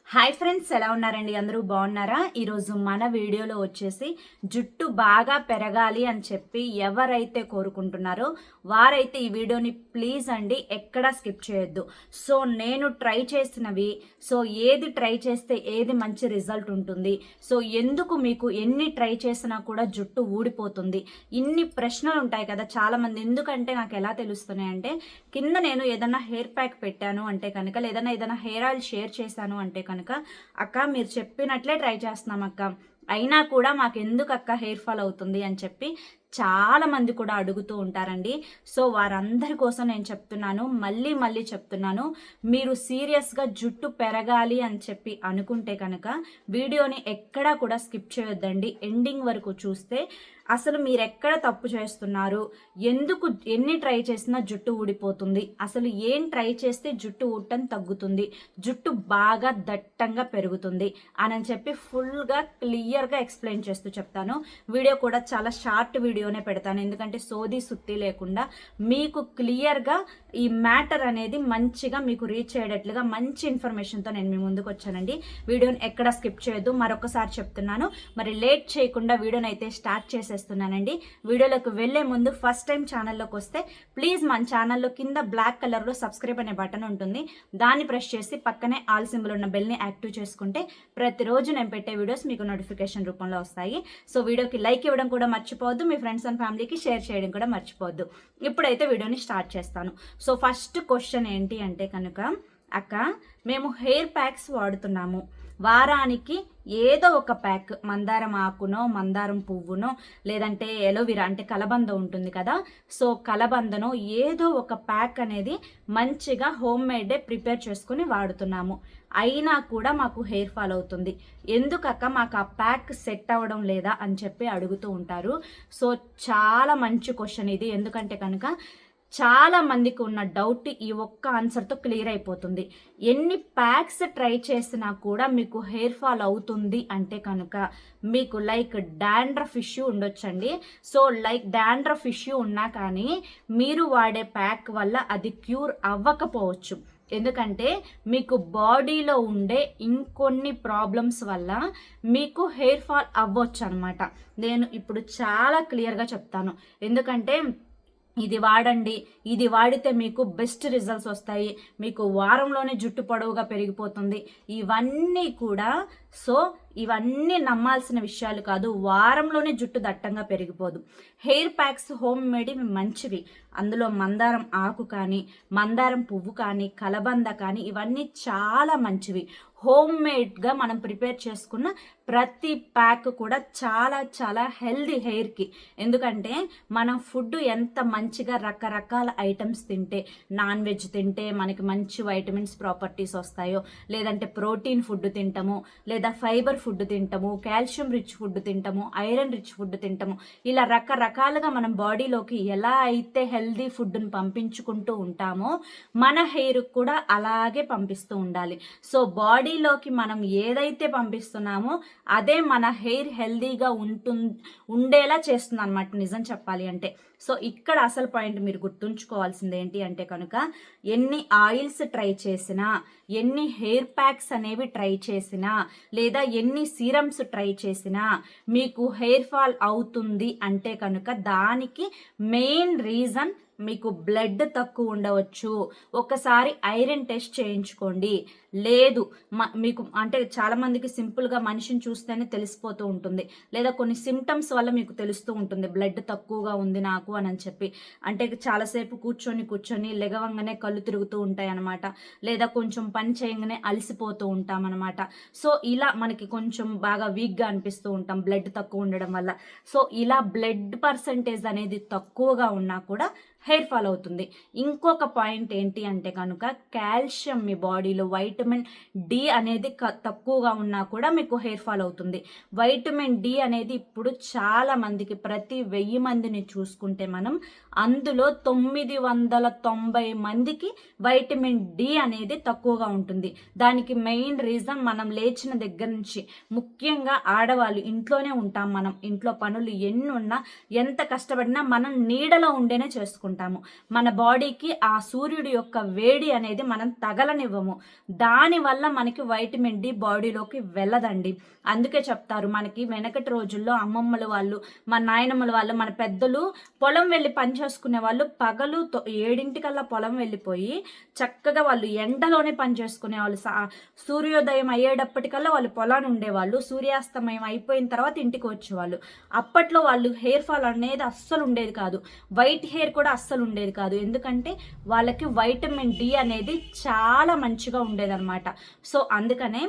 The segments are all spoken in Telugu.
హాయ్ ఫ్రెండ్స్, ఎలా ఉన్నారండి? అందరూ బాగున్నారా? ఈరోజు మన వీడియోలో వచ్చేసి జుట్టు బాగా పెరగాలి అని చెప్పి ఎవరైతే కోరుకుంటున్నారో వారైతే ఈ వీడియోని ప్లీజ్ అండి ఎక్కడా స్కిప్ చేయొద్దు. సో నేను ట్రై చేసినవి, సో ఏది ట్రై చేస్తే ఏది మంచి రిజల్ట్ ఉంటుంది, సో ఎందుకు మీకు ఎన్ని ట్రై చేసినా కూడా జుట్టు ఊడిపోతుంది, ఇన్ని ప్రశ్నలు ఉంటాయి కదా చాలామంది. ఎందుకంటే నాకు ఎలా తెలుస్తున్నాయి అంటే, కింద నేను ఏదైనా హెయిర్ ప్యాక్ పెట్టాను అంటే కనుక, లేదన్నా ఏదైనా హెయిర్ ఆయిల్ షేర్ చేశాను అంటే కనుక, అక్క మీరు చెప్పినట్లే ట్రై చేస్తున్నాం అక్క, అయినా కూడా మాకు ఎందుకు అక్క హెయిర్ ఫాల్ అవుతుంది అని చెప్పి చాలా మంది కూడా అడుగుతూ ఉంటారండి. సో వారందరి కోసం నేను చెప్తున్నాను, మళ్ళీ మళ్ళీ చెప్తున్నాను, మీరు సీరియస్గా జుట్టు పెరగాలి అని చెప్పి అనుకుంటే కనుక వీడియోని ఎక్కడా కూడా స్కిప్ చేయొద్దండి. ఎండింగ్ వరకు చూస్తే అసలు మీరు ఎక్కడ తప్పు చేస్తున్నారు, ఎందుకు ఎన్ని ట్రై చేసినా జుట్టు ఊడిపోతుంది, అసలు ఏం ట్రై చేస్తే జుట్టు ఊడటం తగ్గుతుంది, జుట్టు బాగా దట్టంగా పెరుగుతుంది అని చెప్పి ఫుల్గా క్లియర్గా ఎక్స్ప్లెయిన్ చేస్తూ చెప్తాను. వీడియో కూడా చాలా షార్ట్ వీడియోనే పెడతాను, ఎందుకంటే సోది సుత్తి లేకుండా మీకు క్లియర్గా ఈ మ్యాటర్ అనేది మంచిగా మీకు రీచ్ అయ్యేటట్లుగా మంచి ఇన్ఫర్మేషన్తో నేను మీ ముందుకు వచ్చానండి. వీడియోని ఎక్కడ స్కిప్ చేయొద్దు, మరొకసారి చెప్తున్నాను. మరి లేట్ చేయకుండా వీడియోని అయితే స్టార్ట్ చేసేస్తున్నానండి. వీడియోలోకి వెళ్లే ముందు ఫస్ట్ టైం ఛానల్లోకి వస్తే ప్లీజ్ మన ఛానల్లో కింద బ్లాక్ కలర్లో సబ్స్క్రైబ్ అనే బటన్ ఉంటుంది, దాన్ని ప్రెస్ చేసి పక్కనే ఆల్ సింబల్ ఉన్న బెల్ని యాక్టివ్ చేసుకుంటే ప్రతిరోజు నేను పెట్టే వీడియోస్ మీకు నోటిఫికేషన్ రూపంలో వస్తాయి. సో వీడియోకి లైక్ ఇవ్వడం కూడా మర్చిపోవద్దు, మీ ఫ్రెండ్స్ అండ్ ఫ్యామిలీకి షేర్ చేయడం కూడా మర్చిపోవద్దు. ఇప్పుడైతే వీడియోని స్టార్ట్ చేస్తాను. సో ఫస్ట్ క్వశ్చన్ ఏంటి అంటే కనుక, అక్క మేము హెయిర్ ప్యాక్స్ వాడుతున్నాము, వారానికి ఏదో ఒక ప్యాక్, మందారం ఆకునో మందారం పువ్వునో లేదంటే ఎలోవిరా అంటే కలబంద ఉంటుంది కదా, సో కలబందనో ఏదో ఒక ప్యాక్ అనేది మంచిగా హోమ్ మేడే ప్రిపేర్ చేసుకుని వాడుతున్నాము, అయినా కూడా మాకు హెయిర్ ఫాల్ అవుతుంది, ఎందుకక్క మాకు ఆ ప్యాక్ సెట్ అవ్వడం లేదా అని చెప్పి అడుగుతూ ఉంటారు. సో చాలా మంచి క్వశ్చన్ ఇది, ఎందుకంటే కనుక చాలా మందికి ఉన్న డౌట్ ఈ ఒక్క ఆన్సర్తో క్లియర్ అయిపోతుంది. ఎన్ని ప్యాక్స్ ట్రై చేసినా కూడా మీకు హెయిర్ ఫాల్ అవుతుంది అంటే కనుక మీకు లైక్ డాండ్రఫ్ ఇష్యూ ఉండొచ్చండి. సో లైక్ డాండ్రఫ్ ఇష్యూ ఉన్నా కానీ మీరు వాడే ప్యాక్ వల్ల అది క్యూర్ అవ్వకపోవచ్చు, ఎందుకంటే మీకు బాడీలో ఉండే ఇంకొన్ని ప్రాబ్లమ్స్ వల్ల మీకు హెయిర్ ఫాల్ అవ్వచ్చు అనమాట. నేను ఇప్పుడు చాలా క్లియర్గా చెప్తాను, ఎందుకంటే ఇది వాడండి, ఇది వాడితే మీకు బెస్ట్ రిజల్ట్స్ వస్తాయి, మీకు వారంలోనే జుట్టు పొడవుగా పెరిగిపోతుంది, ఇవన్నీ కూడా సో ఇవన్నీ నమ్మాల్సిన విషయాలు కాదు. వారంలోనే జుట్టు దట్టంగా పెరిగిపోదు. హెయిర్ ప్యాక్స్ హోమ్ మేడ్ మంచివి, అందులో మందారం ఆకు కానీ మందారం పువ్వు కానీ కలబంద కానీ ఇవన్నీ చాలా మంచివి. హోమ్ మేడ్గా మనం ప్రిపేర్ చేసుకున్న ప్రతి ప్యాక్ కూడా చాలా చాలా హెల్దీ హెయిర్కి, ఎందుకంటే మనం ఫుడ్ ఎంత మంచిగా రకరకాల ఐటమ్స్ తింటే, నాన్ వెజ్ తింటే మనకి మంచి వైటమిన్స్ ప్రాపర్టీస్ వస్తాయో, లేదంటే ప్రోటీన్ ఫుడ్ తింటాము, లేదా ఫైబర్ ఫుడ్ తింటాము, కాల్షియం రిచ్ ఫుడ్ తింటాము, ఐరన్ రిచ్ ఫుడ్ తింటాము, ఇలా రకరకాలుగా మనం బాడీలోకి ఎలా అయితే హెల్దీ ఫుడ్ని పంపించుకుంటూ ఉంటామో మన హెయిర్ కూడా అలాగే పంపిస్తూ ఉండాలి. సో బాడీలోకి మనం ఏదైతే పంపిస్తున్నామో అదే మన హెయిర్ హెల్దీగా ఉండేలా చేస్తుంది అనమాట, నిజం చెప్పాలి అంటే. సో ఇక్కడ అసలు పాయింట్ మీరు గుర్తుంచుకోవాల్సింది ఏంటి అంటే కనుక, ఎన్ని ఆయిల్స్ ట్రై చేసినా, ఎన్ని హెయిర్ ప్యాక్స్ అనేవి ట్రై చేసినా, లేదా ఎన్ని సీరమ్స్ ట్రై చేసినా మీకు హెయిర్ ఫాల్ అవుతుంది అంటే కనుక దానికి మెయిన్ రీజన్ మీకు బ్లడ్ తక్కువ ఉండవచ్చు. ఒకసారి ఐరన్ టెస్ట్ చేయించుకోండి. లేదు మీకు అంటే చాలామందికి సింపుల్గా మనిషిని చూస్తేనే తెలిసిపోతూ ఉంటుంది, లేదా కొన్ని సిమ్టమ్స్ వల్ల మీకు తెలుస్తూ ఉంటుంది బ్లడ్ తక్కువగా ఉంది నాకు అని చెప్పి. అంటే చాలాసేపు కూర్చొని లెగవంగానే కళ్ళు తిరుగుతూ ఉంటాయి అనమాట, లేదా కొంచెం పని చేయగానే అలసిపోతూ ఉంటాం అనమాట. సో ఇలా మనకి కొంచెం బాగా వీక్గా అనిపిస్తూ ఉంటాం బ్లడ్ తక్కువ ఉండడం వల్ల. సో ఇలా బ్లడ్ పర్సంటేజ్ అనేది తక్కువగా ఉన్నా కూడా హెయిర్ ఫాల్ అవుతుంది. ఇంకొక పాయింట్ ఏంటి అంటే కనుక, కాల్షియం మీ బాడీలో వైటమిన్ డి అనేది తక్కువగా ఉన్నా కూడా మీకు హెయిర్ ఫాల్ అవుతుంది. వైటమిన్ డి అనేది ఇప్పుడు చాలా మందికి, ప్రతి 1000 మందిని చూసుకుంటే మనం అందులో 990 మందికి వైటమిన్ డి అనేది తక్కువగా ఉంటుంది. దానికి మెయిన్ రీజన్ మనం లేచిన దగ్గర నుంచి, ముఖ్యంగా ఆడవాళ్ళు ఇంట్లోనే ఉంటాం, మనం ఇంట్లో పనులు ఎన్ని ఉన్నా ఎంత కష్టపడినా మనం నీడలో ఉండేనే చేసుకుంటాము. మన బాడీకి ఆ సూర్యుడి యొక్క వేడి అనేది మనం తగలనివ్వము, దానివల్ల మనకి వైటమిన్ డి బాడీలోకి వెళ్ళదండి. అందుకే చెప్తారు మనకి వెనకటి రోజుల్లో అమ్మమ్మల వాళ్ళు, మా నాయనమ్మల వాళ్ళు, మన పెద్దలు పొలం వెళ్ళి పని చేసుకునే వాళ్ళు పగలు 7 పొలం వెళ్ళిపోయి చక్కగా వాళ్ళు ఎండలోనే పని చేసుకునే వాళ్ళు. సూర్యోదయం అయ్యేటప్పటికల్లా వాళ్ళు పొలాన్ని ఉండేవాళ్ళు, సూర్యాస్తమయం అయిపోయిన తర్వాత ఇంటికి వచ్చేవాళ్ళు. అప్పట్లో వాళ్ళు హెయిర్ ఫాల్ అనేది అస్సలు ఉండేది కాదు, వైట్ హెయిర్ కూడా అస్సలు ఉండేది కాదు. ఎందుకంటే వాళ్ళకి వైటమిన్ డి అనేది చాలా మంచిగా ఉండేదన్నమాట. సో అందుకనే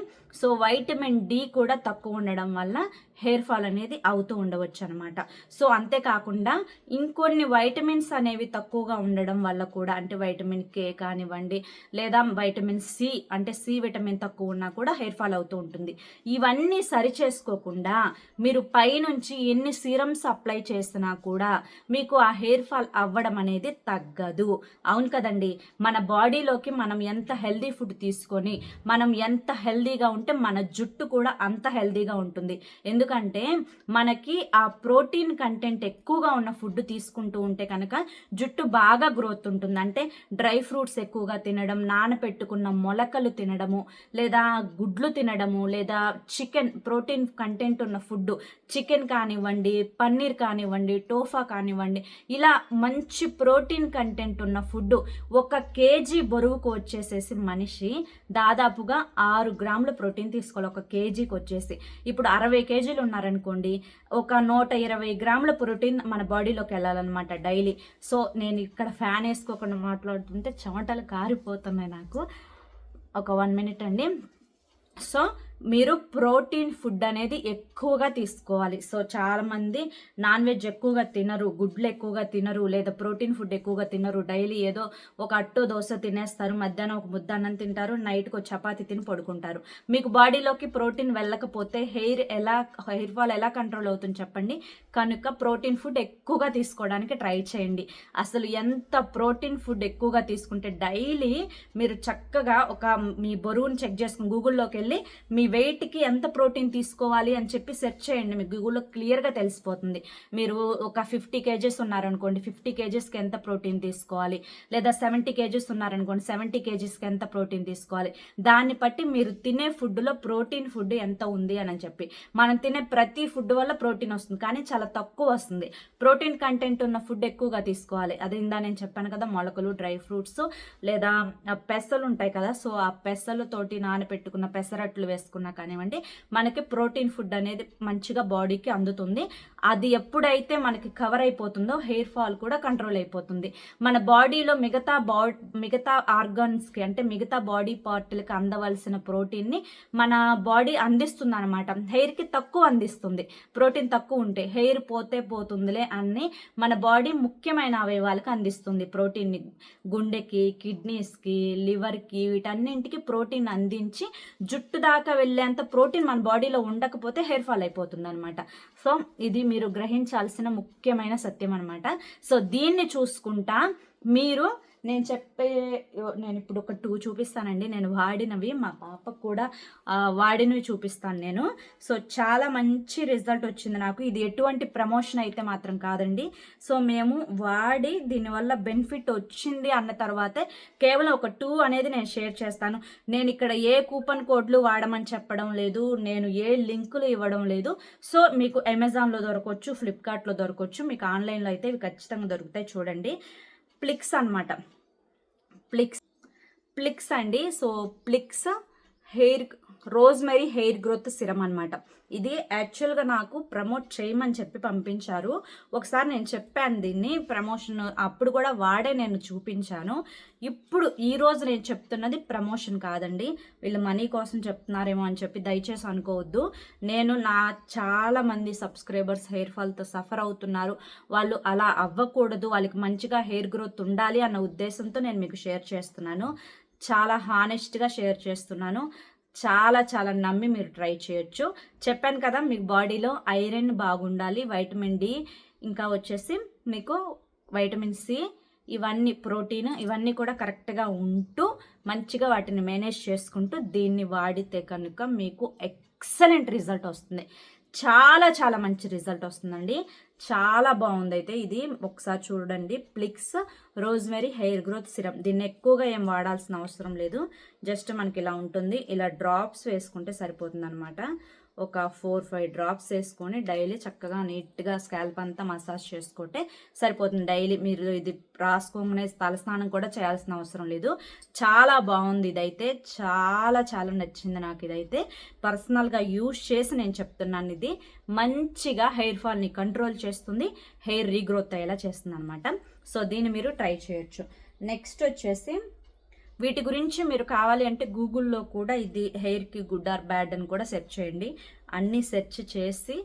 వైటమిన్ డి కూడా తక్కువ ఉండడం వల్ల హెయిర్ ఫాల్ అనేది అవుతూ ఉండవచ్చు అనమాట. సో అంతేకాకుండా ఇంకొన్ని వైటమిన్స్ అనేవి తక్కువగా ఉండడం వల్ల కూడా, అంటే వైటమిన్ కే కానివ్వండి, లేదా వైటమిన్ సి, అంటే సి విటమిన్ తక్కువ ఉన్నా కూడా హెయిర్ ఫాల్ అవుతూ ఉంటుంది. ఇవన్నీ సరి చేసుకోకుండా మీరు పైనుంచి ఎన్ని సీరమ్స్ అప్లై చేసినా కూడా మీకు ఆ హెయిర్ ఫాల్ అవ్వడం అనేది తగ్గదు. అవును కదండి, మన బాడీలోకి మనం ఎంత హెల్దీ ఫుడ్ తీసుకొని మనం ఎంత హెల్దీగా ఉంటే మన జుట్టు కూడా అంత హెల్దీగా ఉంటుంది. ఎందుకంటే మనకి ఆ ప్రోటీన్ కంటెంట్ ఎక్కువగా ఉన్న ఫుడ్ తీసుకుంటూ ఉంటే కనుక జుట్టు బాగా గ్రోత్ ఉంటుంది. అంటే డ్రై ఫ్రూట్స్ ఎక్కువగా తినడం, నానపెట్టుకున్న మొలకలు తినడము, లేదా గుడ్లు తినడము, లేదా చికెన్ ప్రోటీన్ కంటెంట్ ఉన్న ఫుడ్, చికెన్ కానివ్వండి, పన్నీర్ కానివ్వండి, టోఫా కానివ్వండి, ఇలా మంచి ప్రోటీన్ కంటెంట్ ఉన్న ఫుడ్. 1 కేజీ బరువుకు వచ్చేసేసి మనిషి దాదాపుగా 6 గ్రాముల ప్రోటీన్ తీసుకోవాలి 1 కేజీకి వచ్చేసి. ఇప్పుడు 60 కేజీలు ఉన్నారనుకోండి, ఒక 120 గ్రాముల ప్రోటీన్ మన బాడీలోకి వెళ్ళాలన్నమాట డైలీ. సో నేను ఇక్కడ ఫ్యాన్ వేసుకోకుండా మాట్లాడుతుంటే చెమటలు కారిపోతున్నాయి నాకు. ఒక 1 మినిట్ అండి. సో మీరు ప్రోటీన్ ఫుడ్ అనేది ఎక్కువగా తీసుకోవాలి. సో చాలామంది నాన్ వెజ్ ఎక్కువగా తినరు, గుడ్లు ఎక్కువగా తినరు, లేదా ప్రోటీన్ ఫుడ్ ఎక్కువగా తినరు. డైలీ ఏదో ఒక అట్టో దోశ తినేస్తారు, మధ్యాహ్నం ఒక ముద్ద అన్నం తింటారు, నైట్కి ఒక చపాతి తిని పడుకుంటారు. మీకు బాడీలోకి ప్రోటీన్ వెళ్ళకపోతే హెయిర్ ఫాల్ ఎలా కంట్రోల్ అవుతుంది చెప్పండి? కనుక ప్రోటీన్ ఫుడ్ ఎక్కువగా తీసుకోవడానికి ట్రై చేయండి. అసలు ఎంత ప్రోటీన్ ఫుడ్ ఎక్కువగా తీసుకుంటే డైలీ మీరు చక్కగా మీ బరువుని చెక్ చేసుకుని గూగుల్లోకి వెళ్ళి మీ వెయిట్కి ఎంత ప్రోటీన్ తీసుకోవాలి అని చెప్పి సెర్చ్ చేయండి. మీకు గూగుల్లో క్లియర్గా తెలిసిపోతుంది. మీరు ఒక 50 కేజెస్ ఉన్నారనుకోండి, 50 కేజెస్కి ఎంత ప్రోటీన్ తీసుకోవాలి, లేదా 70 కేజెస్ ఉన్నారనుకోండి, 70 కేజెస్కి ఎంత ప్రోటీన్ తీసుకోవాలి. దాన్ని బట్టి మీరు తినే ఫుడ్లో ప్రోటీన్ ఫుడ్ ఎంత ఉంది అని చెప్పి. మనం తినే ప్రతి ఫుడ్ వల్ల ప్రోటీన్ వస్తుంది, కానీ చాలా తక్కువ వస్తుంది. ప్రోటీన్ కంటెంట్ ఉన్న ఫుడ్ ఎక్కువగా తీసుకోవాలి. అది ఇందా నేను చెప్పాను కదా, మొలకలు, డ్రై ఫ్రూట్స్, లేదా పెసలు ఉంటాయి కదా, సో ఆ పెసలతోటి నానపెట్టుకున్న పెసరట్లు వేసుకున్నా కానివ్వండి, మనకి ప్రోటీన్ ఫుడ్ అనేది మంచిగా బాడీకి అందుతుంది. అది ఎప్పుడైతే మనకి కవర్ అయిపోతుందో హెయిర్ ఫాల్ కూడా కంట్రోల్ అయిపోతుంది. మన బాడీలో మిగతా ఆర్గాన్స్కి, అంటే మిగతా బాడీ పార్ట్లకి అందవలసిన ప్రోటీన్ని మన బాడీ అందిస్తుంది అనమాట. హెయిర్కి తక్కువ అందిస్తుంది. ప్రోటీన్ తక్కువ ఉంటే హెయిర్ పోతుందిలే అని మన బాడీ ముఖ్యమైన అవయవాలకు అందిస్తుంది ప్రోటీన్ని. గుండెకి, కిడ్నీస్కి, లివర్కి, వీటన్నింటికి ప్రోటీన్ అందించి జుట్టు దాకా వెళ్ళేంత ప్రోటీన్ మన బాడీలో ఉండకపోతే హెయిర్ ఫాల్ అయిపోతుంది అనమాట. సో ఇది మీరు గ్రహించాల్సిన ముఖ్యమైన సత్యం అనమాట. సో దీన్ని చూసుకుంటా మీరు నేను ఇప్పుడు ఒక 2 చూపిస్తానండి. నేను వాడినవి, మా పాపకు కూడా వాడినవి చూపిస్తాను నేను. సో చాలా మంచి రిజల్ట్ వచ్చింది నాకు. ఇది ఎటువంటి ప్రమోషన్ అయితే మాత్రం కాదండి. సో మేము వాడి దీనివల్ల బెనిఫిట్ వచ్చింది అన్న తర్వాతే కేవలం ఒక 2 అనేది నేను షేర్ చేస్తాను. నేను ఇక్కడ ఏ కూపన్ కోడ్లు వాడమని చెప్పడం లేదు, నేను ఏ లింకులు ఇవ్వడం లేదు. సో మీకు అమెజాన్లో దొరకవచ్చు, ఫ్లిప్కార్ట్లో దొరకవచ్చు, మీకు ఆన్లైన్లో అయితే ఇవి ఖచ్చితంగా దొరుకుతాయి. చూడండి, ప్లిక్స్ అనమాట, ప్లిక్స్ అండి. So Plix rosemary hair growth serum అనమాట. ఇది యాక్చువల్గా నాకు ప్రమోట్ చేయమని చెప్పి పంపించారు. ఒకసారి నేను చెప్పాను దీన్ని ప్రమోషన్, అప్పుడు కూడా వాడే నేను చూపించాను. ఇప్పుడు ఈరోజు నేను చెప్తున్నది ప్రమోషన్ కాదండి, వీళ్ళు మనీ కోసం చెప్తున్నారేమో అని చెప్పి దయచేసి అనుకోవద్దు. చాలా మంది సబ్స్క్రైబర్స్ హెయిర్ ఫాల్తో సఫర్ అవుతున్నారు. వాళ్ళు అలా అవ్వకూడదు, వాళ్ళకి మంచిగా హెయిర్ గ్రోత్ ఉండాలి అన్న ఉద్దేశంతో నేను మీకు షేర్ చేస్తున్నాను. చాలా హానెస్ట్గా షేర్ చేస్తున్నాను. చాలా చాలా నమ్మి మీరు ట్రై చేయొచ్చు. చెప్పాను కదా, మీకు బాడీలో ఐరన్ బాగుండాలి, వైటమిన్ డి, ఇంకా వచ్చేసి మీకు వైటమిన్ సి, ఇవన్నీ ప్రోటీన్, ఇవన్నీ కూడా కరెక్ట్గా ఉంటూ మంచిగా వాటిని మేనేజ్ చేసుకుంటూ దీన్ని వాడితే కనుక మీకు ఎక్సలెంట్ రిజల్ట్ వస్తుంది. చాలా చాలా మంచి రిజల్ట్ వస్తుందండి. చాలా బాగుంది. అయితే ఇది ఒకసారి చూడండి, ప్లిక్స్ రోజ్మెరీ హెయిర్ గ్రోత్ సిరం. దీన్ని ఎక్కువగా ఏం వాడాల్సిన అవసరం లేదు. జస్ట్ మనకి ఇలా ఉంటుంది. ఇలా డ్రాప్స్ వేసుకుంటే సరిపోతుంది అనమాట. ఒక 4-5 డ్రాప్స్ వేసుకొని డైలీ చక్కగా నీట్గా స్కాల్ప్ అంతా మసాజ్ చేసుకుంటే సరిపోతుంది. డైలీ మీరు ఇది రాసుకోగానే తలస్నానం కూడా చేయాల్సిన అవసరం లేదు. చాలా బాగుంది ఇదైతే, చాలా చాలా నచ్చింది నాకు ఇదైతే. పర్సనల్గా యూజ్ చేసి నేను చెప్తున్నాను, ఇది మంచిగా హెయిర్ ఫాల్ని కంట్రోల్ చేస్తుంది, హెయిర్ రీగ్రోత్ అయ్యేలా చేస్తుంది అనమాట. సో దీన్ని మీరు ట్రై చేయొచ్చు. నెక్స్ట్ వచ్చేసి వీటి గురించి మీరు కావాలి అంటే గూగుల్లో కూడా ఇది హెయిర్కి గుడ్ ఆర్ బ్యాడ్ అని కూడా సెర్చ్ చేయండి. అన్నీ సెర్చ్ చేసి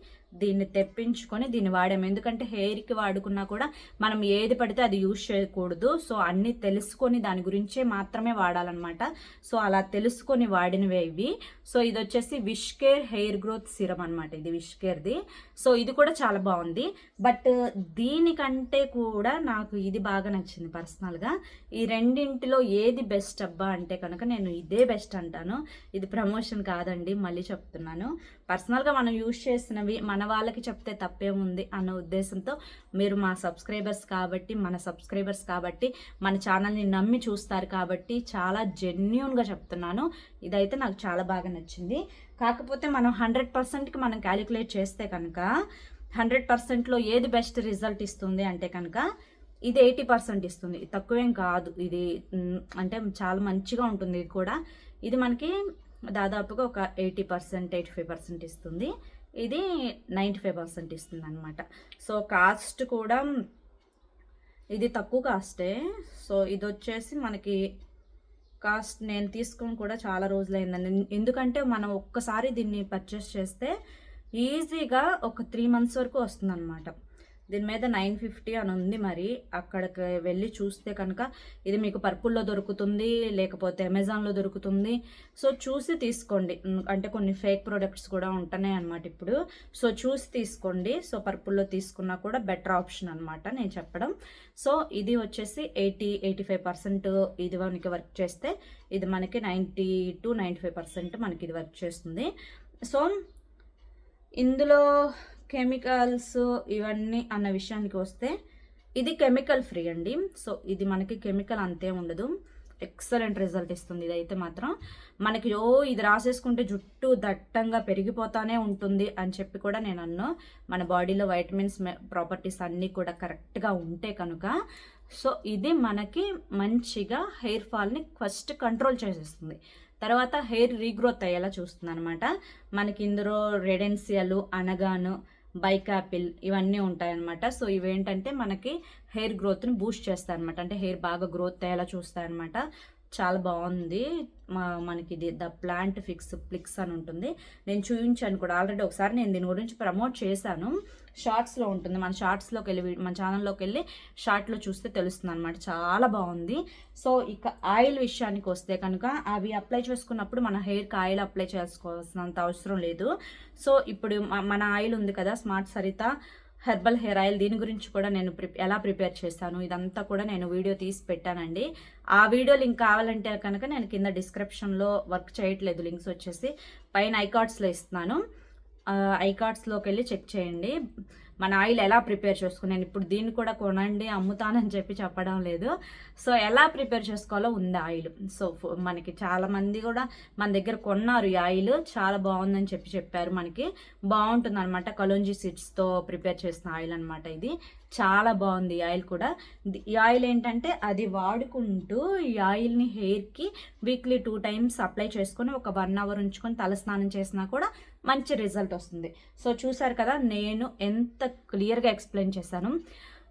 దీన్ని తెప్పించుకొని దీన్ని వాడాము. ఎందుకంటే హెయిర్కి వాడుకున్నా కూడా మనం ఏది పడితే అది యూజ్ చేయకూడదు. సో అన్నీ తెలుసుకొని దాని గురించే మాత్రమే వాడాలన్నమాట. సో అలా తెలుసుకొని వాడినవే ఇవి. సో ఇది వచ్చేసి wish care hair growth serum అనమాట. ఇది విష్ కేర్ది. సో ఇది కూడా చాలా బాగుంది. బట్ దీనికంటే కూడా నాకు ఇది బాగా నచ్చింది పర్సనల్గా. ఈ రెండింటిలో ఏది బెస్ట్ అబ్బా అంటే కనుక నేను ఇదే బెస్ట్ అంటాను. ఇది ప్రమోషన్ కాదండి, మళ్ళీ చెప్తున్నాను. పర్సనల్గా మనం యూజ్ చేసినవి మన వాళ్ళకి చెప్తే తప్పేముంది అన్న ఉద్దేశంతో మీరు మా సబ్స్క్రైబర్స్ కాబట్టి, మన సబ్స్క్రైబర్స్ కాబట్టి, మన ఛానల్ని నమ్మి చూస్తారు కాబట్టి చాలా జెన్యూన్గా చెప్తున్నాను. ఇదైతే నాకు చాలా బాగా నచ్చింది. కాకపోతే మనం 100%కి మనం క్యాలిక్యులేట్ చేస్తే కనుక 100%లో ఏది బెస్ట్ రిజల్ట్ ఇస్తుంది అంటే కనుక ఇది 80% ఇస్తుంది. తక్కువేం కాదు ఇది, అంటే చాలా మంచిగా ఉంటుంది. ఇది కూడా ఇది మనకి దాదాపుగా ఒక 80% 85% ఇస్తుంది. ఇది 95% ఇస్తుంది అనమాట. సో కాస్ట్ కూడా ఇది తక్కువ కాస్టే. సో ఇది వచ్చేసి మనకి కాస్ట్ నేను తీసుకొని కూడా చాలా రోజులైందండి. ఎందుకంటే మనం ఒక్కసారి దీన్ని పర్చేస్ చేస్తే ఈజీగా ఒక 3 months వరకు వస్తుంది అనమాట. దీని మీద 950 అని ఉంది. మరి అక్కడికి వెళ్ళి చూస్తే కనుక ఇది మీకు పర్పుల్లో దొరుకుతుంది, లేకపోతే అమెజాన్లో దొరుకుతుంది. సో చూసి తీసుకోండి, అంటే కొన్ని ఫేక్ ప్రోడక్ట్స్ కూడా ఉంటున్నాయి అనమాట ఇప్పుడు. సో చూసి తీసుకోండి. సో పర్పుల్లో తీసుకున్నా కూడా బెటర్ ఆప్షన్ అనమాట నేను చెప్పడం. సో ఇది వచ్చేసి 80-85% ఇది మనకి వర్క్ చేస్తే, ఇది మనకి 90-95% మనకి ఇది వర్క్ చేస్తుంది. సో ఇందులో కెమికల్స్ ఇవన్నీ అన్న విషయానికి వస్తే ఇది కెమికల్ ఫ్రీ అండి. సో ఇది మనకి కెమికల్ అంతే ఉండదు. ఎక్సలెంట్ రిజల్ట్ ఇస్తుంది ఇదైతే మాత్రం. మనకి ఇది రాసేసుకుంటే జుట్టు దట్టంగా పెరిగిపోతానే ఉంటుంది అని చెప్పి కూడా నేను అన్నా. మన బాడీలో వైటమిన్స్ ప్రాపర్టీస్ అన్నీ కూడా కరెక్ట్గా ఉంటే కనుక సో ఇది మనకి మంచిగా హెయిర్ ఫాల్ని ఫస్ట్ కంట్రోల్ చేసేస్తుంది, తర్వాత హెయిర్ రీగ్రోత్ అయ్యేలా చూస్తుంది అనమాట. మనకి ఇందులో రెడెన్సియాలు, అనగాను, బైకాపిల్ ఇవన్నీ ఉంటాయన్నమాట. సో ఇవేంటంటే మనకి హెయిర్ గ్రోత్ని బూస్ట్ చేస్తాయి అనమాట. అంటే హెయిర్ బాగా గ్రోత్ అయ్యేలా చూస్తాయి అనమాట. చాలా బాగుంది. మనకి ఇది ద ప్లాంట్ ఫ్లిక్స్ అని ఉంటుంది. నేను చూపించాను కూడా ఆల్రెడీ ఒకసారి, నేను దీని గురించి ప్రమోట్ చేశాను. షార్ట్స్లో ఉంటుంది, మన షార్ట్స్లోకి వెళ్ళి మన ఛానల్లోకి వెళ్ళి షార్ట్లో చూస్తే తెలుస్తుంది అనమాట. చాలా బాగుంది. సో ఇక ఆయిల్ విషయానికి వస్తే కనుక అవి అప్లై చేసుకున్నప్పుడు మన హెయిర్కి ఆయిల్ అప్లై చేసుకోవాల్సినంత అవసరం లేదు. సో ఇప్పుడు మన ఆయిల్ ఉంది కదా, smart Saritha herbal hair oil, దీని గురించి కూడా నేను ఎలా ప్రిపేర్ చేశాను ఇదంతా కూడా నేను వీడియో తీసి పెట్టానండి. ఆ వీడియో లింక్ కావాలంటే కనుక నేను కింద డిస్క్రిప్షన్లో, వర్క్ చేయట్లేదు లింక్స్ వచ్చేసి పైన ఐకార్డ్స్లో ఇస్తున్నాను. ఐకార్డ్స్లోకి వెళ్ళి చెక్ చేయండి మన ఆయిల్ ఎలా ప్రిపేర్ చేసుకున్నాను. ఇప్పుడు దీన్ని కూడా కొనండి అమ్ముతానని చెప్పి చెప్పడం లేదు. సో ఎలా ప్రిపేర్ చేసుకోవాలో ఉంది ఆయిల్. సో మనకి చాలామంది కూడా మన దగ్గర కొన్నారు ఈ ఆయిల్, చాలా బాగుందని చెప్పారు. మనకి బాగుంటుంది అనమాట. కలోంజీ సీడ్స్తో ప్రిపేర్ చేసిన ఆయిల్ అనమాట. ఇది చాలా బాగుంది ఈ ఆయిల్ కూడా. ఈ ఆయిల్ ఏంటంటే అది వాడుకుంటూ ఈ ఆయిల్ని హెయిర్కి వీక్లీ 2 times అప్లై చేసుకొని ఒక 1 hour ఉంచుకొని తలస్నానం చేసినా కూడా మంచి రిజల్ట్ వస్తుంది. సో చూసారు కదా నేను ఎంత క్లియర్గా ఎక్స్ప్లెయిన్ చేశాను.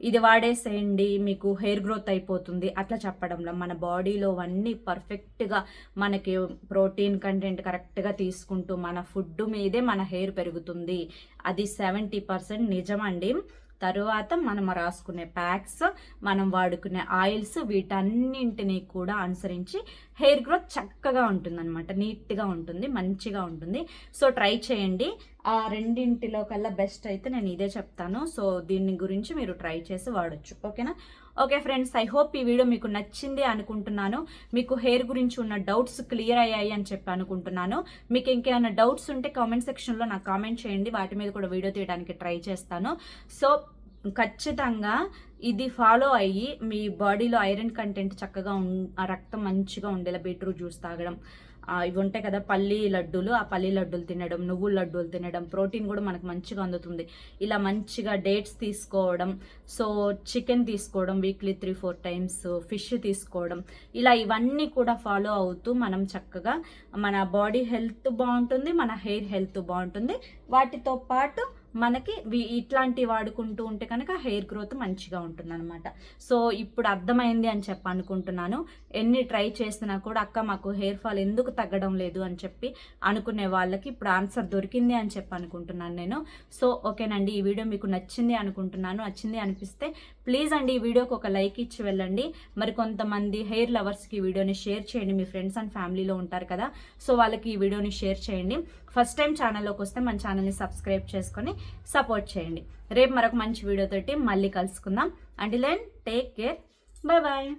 ఇది వాడేసేయండి మీకు హెయిర్ గ్రోత్ అయిపోతుంది అట్లా చెప్పడంలో, మన బాడీలో అన్నీ పర్ఫెక్ట్గా మనకి ప్రోటీన్ కంటెంట్ కరెక్ట్గా తీసుకుంటూ మన ఫుడ్ మీదే మన హెయిర్ పెరుగుతుంది, అది 70% నిజమండి. తరువాత మనం రాసుకునే ప్యాక్స్, మనం వాడుకునే ఆయిల్స్, వీటన్నింటినీ కూడా అనుసరించి హెయిర్ గ్రోత్ చక్కగా ఉంటుందన్నమాట. నీట్గా ఉంటుంది, మంచిగా ఉంటుంది. సో ట్రై చేయండి. ఆ రెండింటిలో కల్లా బెస్ట్ అయితే నేను ఇదే చెప్తాను. సో దీని గురించి మీరు ట్రై చేసి వాడచ్చు. ఓకేనా? ఓకే ఫ్రెండ్స్, ఐ హోప్ ఈ వీడియో మీకు నచ్చింది అనుకుంటున్నాను. మీకు హెయిర్ గురించి ఉన్న డౌట్స్ క్లియర్ అయ్యాయి అని చెప్పి అనుకుంటున్నాను. మీకు ఇంకేమైనా డౌట్స్ ఉంటే కామెంట్ సెక్షన్లో నాకు కామెంట్ చేయండి, వాటి మీద కూడా వీడియో తీయడానికి ట్రై చేస్తాను. సో ఖచ్చితంగా ఇది ఫాలో అయ్యి మీ బాడీలో ఐరన్ కంటెంట్ చక్కగా ఆ రక్తం మంచిగా ఉండేలా బీట్రూట్ జ్యూస్ తాగడం, ఇవి ఉంటాయి కదా పల్లి లడ్డూలు, ఆ పల్లి లడ్డూలు తినడం, నువ్వుల లడ్డూలు తినడం, ప్రోటీన్ కూడా మనకు మంచిగా అందుతుంది. ఇలా మంచిగా డేట్స్ తీసుకోవడం, సో చికెన్ తీసుకోవడం వీక్లీ 3-4 టైమ్స్, ఫిష్ తీసుకోవడం, ఇలా ఇవన్నీ కూడా ఫాలో అవుతూ మనం చక్కగా మన బాడీ హెల్త్ బాగుంటుంది, మన హెయిర్ హెల్త్ బాగుంటుంది. వాటితో పాటు మనకి ఇట్లాంటివి వాడుకుంటూ ఉంటే కనుక హెయిర్ గ్రోత్ మంచిగా ఉంటుంది అనమాట. సో ఇప్పుడు అర్థమైంది అని చెప్పి అనుకుంటున్నాను. ఎన్ని ట్రై చేసినా కూడా అక్క మాకు హెయిర్ ఫాల్ ఎందుకు తగ్గడం లేదు అని చెప్పి అనుకునే వాళ్ళకి ఇప్పుడు ఆన్సర్ దొరికింది అని చెప్పి అనుకుంటున్నాను నేను. సో ఓకేనండి, ఈ వీడియో మీకు నచ్చింది అనుకుంటున్నాను. నచ్చింది అనిపిస్తే ప్లీజ్ అండి ఈ వీడియోకి ఒక లైక్ ఇచ్చి వెళ్ళండి. మరి కొంతమంది హెయిర్ లవర్స్కి ఈ వీడియోని షేర్ చేయండి. మీ ఫ్రెండ్స్ అండ్ ఫ్యామిలీలో ఉంటారు కదా, సో వాళ్ళకి ఈ వీడియోని షేర్ చేయండి. ఫస్ట్ టైం ఛానల్లోకి వస్తే మన ఛానల్ని సబ్స్క్రైబ్ చేసుకొని సపోర్ట్ చేయండి. రేపు మరొక మంచి వీడియోతోటి మళ్ళీ కలుసుకుందాం. Until then take care, bye bye.